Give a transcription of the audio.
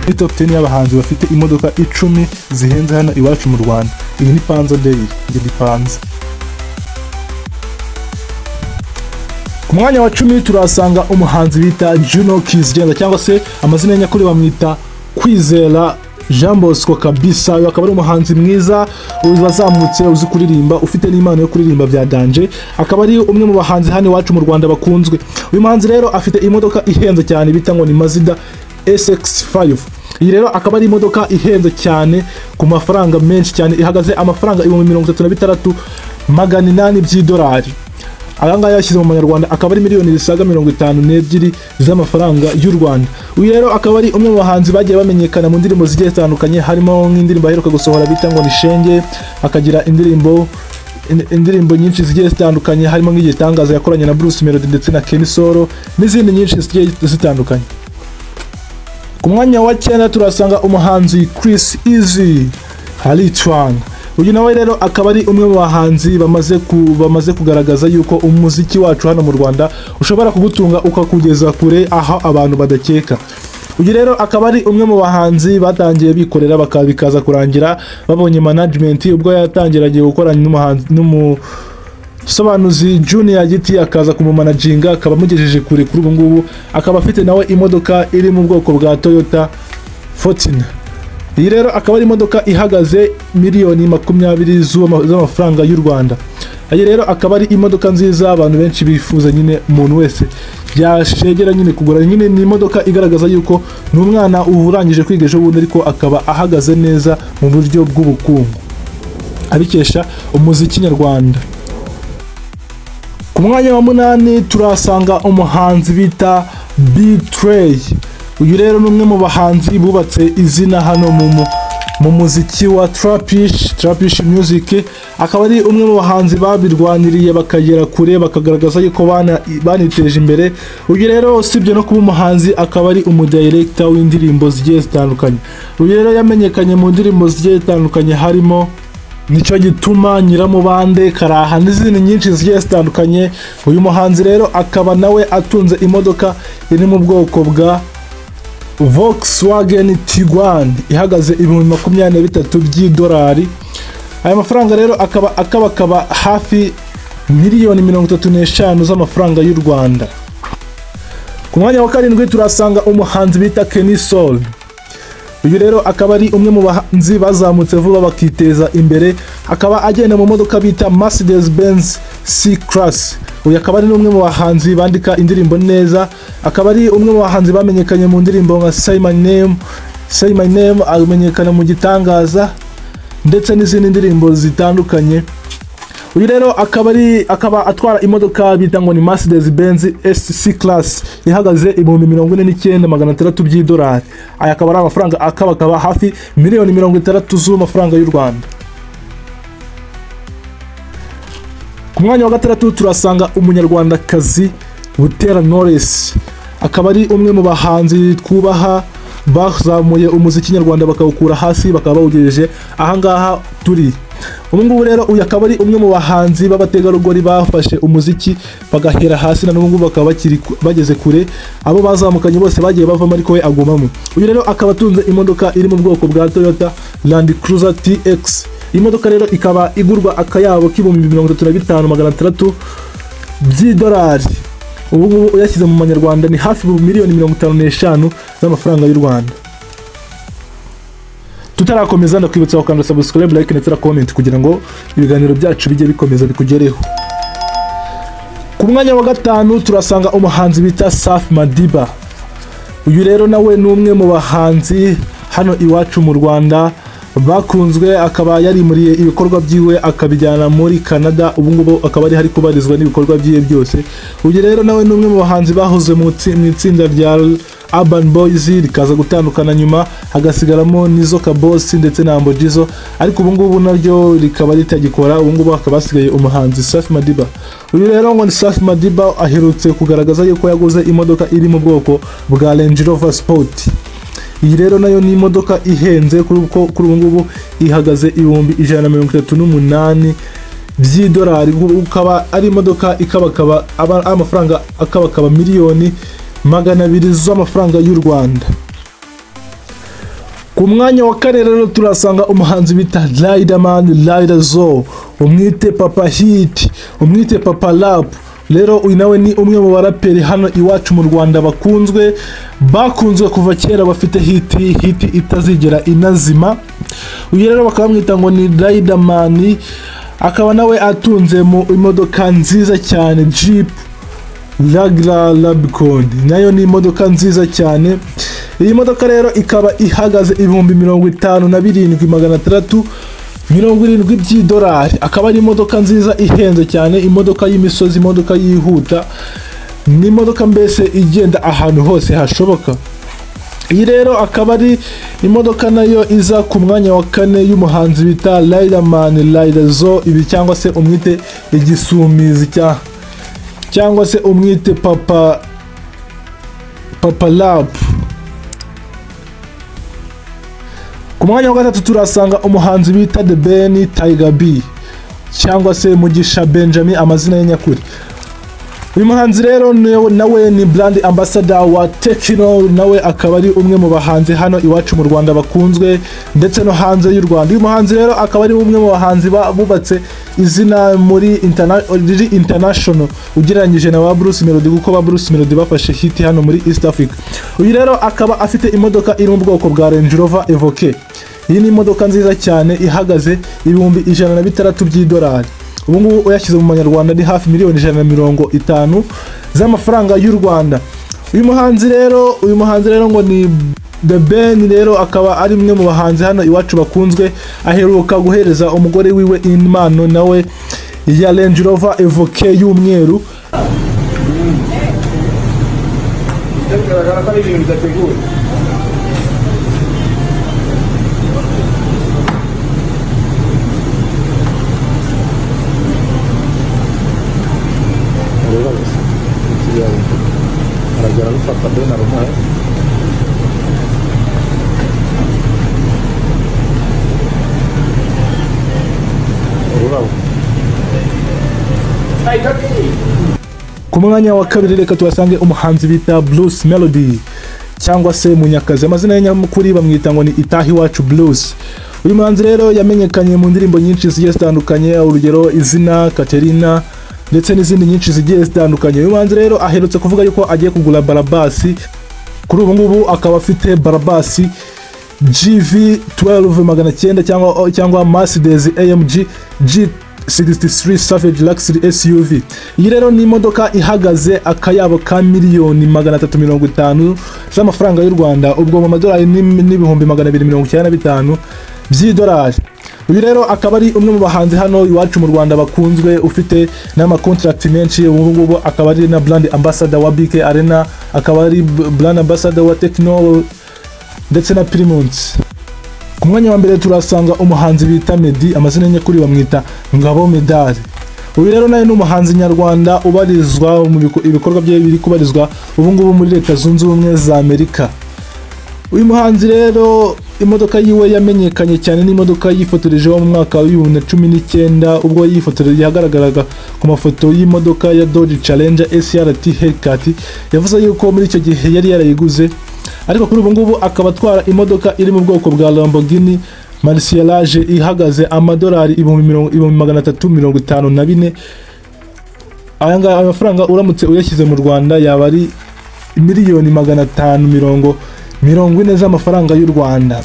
Ni top 10 y'abahanzi bafite imodoka 10 zihenze hano iwacu mu Rwanda. Iyi ni Panzo Day, nge ndi Panzo. Ku mwanya wa 10 turasanga umuhanzi bita Juno Kizgenda cyangwa se amazina y'anyakuri bamwita Kwizera Jean Bosco kabisa. Akaba ari umuhanzi mwiza wazamutse uzi kuririmba, ufite n'impano yo kuririmba bya danje. Akaba ari umwe mu bahanzi hano iwacu mu Rwanda bakunzwe. Uyu muhanzi rero afite imodoka ihenze cyane bita ngo ni Mazda SX5. Iyi rero akaba ari imodoka ihenze cyane ku mafaranga menshi cyane, ihagaze amafaranga 36,800 by'idolari. Ayangaya yashyize mu manyarwanda akaba ari miliyoni zisaga 52 z'amafaranga y'u Rwanda. Uyu rero akaba ari umwe mu bahanzi bagiye bamenyekana mu ndirimbo zigiye zitandukanye, harimo nk'indirimbo aheruka gusohora bita ngo ni Shenge, akagira indirimbo nyinshi zigiye zitandukanye, harimo nk'igitangaza yakoranye na Bruce Melody ndetse na Kenny Solo n'izindi nyinshi zigiye zitandukanye. Ku mwanya wa 9 turasanga umuhanzi Chris Easy Halitwang. Uyu nawe rero akaba ari umwe mu bahanzi bamaze kugaragaza yuko umuziki wacu hano mu Rwanda ushobora kugutunga ukakugeza kure aho abantu badakeka. Uyu rero akaba ari umwe mu bahanzi batangiye bikorera bakaza kurangira babonye management ubwo yatangiragiye gukorana n'umusobanuzi Junior Giti, akaza kumumanaginga akaba mugejeje kure kuri ubu ngubu. Akaba afite nawe imodoka iri mu bwoko bwa Toyota Fortuner. Iyi rero akaba ari imodoka ihagaze miliyoni 20 z'amafaranga y'u Rwanda. Iyi rero akaba ari imodoka nziza abantu benshi bifuza, nyine umuntu wese byashegera nyine kugura. Nyine ni imodoka igaragaza yuko n'umwana urangije kwiga ejo bundi ariko akaba ahagaze neza mu buryo bw'ubukungu abikesha umuziki nyarwanda. Ku mwanya wa 8 turasanga umuhanzi bita B-Tray. Uyu rero ni umwe mu bahanzi bubatse izina hano mu muziki wa Trapish music. Akaba ari umwe mu bahanzi babirwaniriye bakagera kure, bakagaragaza yuko baniteje imbere. Uyu rero usibye no kuba umuhanzi akaba ari umudirector w'indirimbo zigiye zitandukanye. Uyu rero yamenyekanye mu ndirimbo zigiye zitandukanye, harimo Nicyo Gituma, Nyiramubande, Karaha n'izindi nyinshi zigiye zitandukanye. Uyu muhanzi rero akaba nawe atunze imodoka iri mu bwoko bwa Volkswagen Tiguan ihagaze 23,000 by'idolari. Aya mafaranga rero akaba hafi miliyoni 35 z'amafaranga y'u Rwanda. Ku mwanya wa 7 turasanga umuhanzi bita Kenny Solo. Uyu rero akaba ari umwe mu bahanzi bazamutse vuba bakiteza imbere, akaba agenda mu modoka bita Mercedes Benz C-Class. Uyu akaba ari umwe mu bahanzi bandika indirimbo neza, akaba ari umwe mu bahanzi bamenyekanye mu ndirimbo nka Say My Name, amenyekana mu Gitangaza ndetse n'izindi ndirimbo zitandukanye. Uyu rero akaba atwara imodoka bita ngo ni Mercedes Benz C-Class ihagaze 49,600 by'idolari. Aya akaba ari amafaranga akaba hafi miliyoni 60 z'amafaranga y'u Rwanda. Ku mwanya wa 6 turasanga umunyarwandakazi Butera Knowless. Akaba ari umwe mu bahanzi twubaha bazamuye umuziki nyarwanda bakawukura hasi bakaba bawugejeje ahangaha turi. Ubu ngubu rero uyu akaba ari umwe mu bahanzi b'abategarugori bafashe umuziki bagahera hasi na n'ubu bakaba bageze kure. Abo bazamukanye bose bagiye bavamo ariko we agumamo. Uyu rero akaba atunze imodoka iri mu bwoko bwa Toyota Land Cruiser TX. Iyi modoka rero ikaba igurwa akayabo k'ibihumbi 35,600 by'idolari. Ubu ngubu uyashyize mu manyarwanda ni hafi miliyoni 55 z'amafaranga y'u Rwanda. Tutarakomeza ndakwibutsa gukanda subscribe, like ndetse na comment kugira ngo ibiganiro byacu bijye bikomeza bikugereho. Ku mwanya wa 5 turasanga umuhanzi bita Safi Madiba. Uyu rero nawe ni umwe mu bahanzi hano iwacu mu Rwanda bakunzwe, akaba yarimuriye ibikorwa byiwe akabijyana muri Canada. Ubu ngubu akaba ari hari kubarizwa n'ibikorwa byiwe byose. Uyu rero nawe ni umwe mu bahanzi bahoze mu itsinda rya Urban Boys rikaza gutandukana nyuma hagasigaramo Nizo Kaboss ndetse na Ambo Jizo, ariko ubu ngubu naryo rikaba ritagikora. Ubu ngubu akaba asigaye umuhanzi Safi Madiba. Uyu rero ngo ni Safi Madiba aherutse kugaragaza yuko yaguze imodoka iri mu bwoko bwa Range Rover Sport. Iyi rero nayo ni imodoka ihenze kuri ubu ngubu ihagaze 138 by'idolari. Ukaba ari imodoka ikabakaba amafaranga akabakaba miliyoni 200 z'amafaranga y'u Rwanda. Ku mwanya wa kane rero turasanga umuhanzi bita Riderzo, umwite Papa Hit, umwite Papa Rap. Rero uyu nawe ni umwe mu baraperi hano iwacu mu Rwanda bakunzwe kuva kera, bafite hit itazigera inazima. Uyu rero bakaba bamwita ngo ni Riderman, akaba nawe atunze mu imodoka nziza cyane Jeep Rubicon, nayo ni imodoka nziza cyane. Iyi modoka rero ikaba ihagaze 57,670 by'idolari. Akaba ari imodoka nziza ihenze cyane, imodoka y'imisozi, imodoka yihuta, ni imodoka mbese igenda ahantu hose hashoboka. Iyi rero akaba ari imodoka nayo iza ku mwanya wa kane y'umuhanzi bita Riderzo, ibi cyangwa se umwite igisumizi cyangwa se umwite Papa Rap. Ku mwanya wa gatatu turasanga umuhanzi bita The Ben Tiger B cyangwa se Mugisha Benjamin, amazina ye nyakuri. Uyu muhanzi rero nawe ni brand ambassador wa Tekno, nawe akaba ari umwe mu bahanzi hano iwacu mu Rwanda bakunzwe ndetse no hanze y'u Rwanda. Uyu muhanzi rero akaba ari umwe mu bahanzi bubatse izina muri international ugereranyije na ba Bruce Melody, kuko ba Bruce Melody bafashe hit hano muri East Africa. Uyu rero akaba afite imodoka iri mu bwoko bwa Range Rover Evoque. Iyi ni imodoka nziza cyane ihagaze 106 by'idolari. Ubu ngubu uyashyize mu manyarwanda ni hafi 150,000 z'amafaranga y'u Rwanda. Uyu muhanzi rero ngo ni The Ben, rero akaba ari umwe mu bahanzi hano iwacu bakunzwe, aheruka guhereza umugore wiwe impano nawe ya Range Rover Evoque y'umweru. Ku mwanya wa kabiri reka tubasange umuhanzi bita Bruce Melody cyangwa se Munyakazi, amazina ye nyamukuru bamwita ngo ni Itahi Wacu Blues. Uyu muhanzi rero yamenyekanye mu ndirimbo nyinshi zigiye zitandukanye, urugero izina Katerina ndetse n'izindi nyinshi zigiye zitandukanye. Uyu muhanzi rero aherutse kuvuga yuko agiye kugura barabasi. Kuri ubu ngubu akaba afite barabasi GV 12900 cyangwa Mercedes AMG G63 Savage Luxury SUV. Iyi rero ni imodoka ihagaze akayabo ka 350,000 z'amafaranga y'u Rwanda, ubwo mu madolari n'ibihumbi 295 by'idolari. Uyu rero akaba ari umwe mu bahanzi hano iwacu mu Rwanda bakunzwe, ufite n'amakontrakt menshi. Ubu ngubu akaba ari na brand ambassador wa BK Arena, akaba ari brand ambassador wa Tekno ndetse na Primus. Ku mwanya wa mbere turasanga umuhanzi bita Meddy, amazina nyakuri bamwita Ngabo Medali. Uyu rero nawe ni umuhanzi nyarwanda ubarizwa mu ibikorwa bye biri kubarizwa ubu ngubu muri Leta Zunze Ubumwe za Amerika. Uyu muhanzi rero imodoka yiwe yamenyekanye cyane n'imodoka yifotorejeho mu mwaka wa 2019, ubwo yifotoreje yagaragaraga ku mafoto y'imodoka ya Dodge Challenger SRT Hellcat. Yavuze yuko muri icyo gihe yari yarayiguze, ariko kuri ubu ngubu akaba atwara imodoka iri mu bwoko bwa Lamborghini Murcielago ihagaze amadolari 354. Aya amafaranga uramutse uyashyize mu Rwanda yaba ari 540,000 z'amafaranga y'u Rwanda.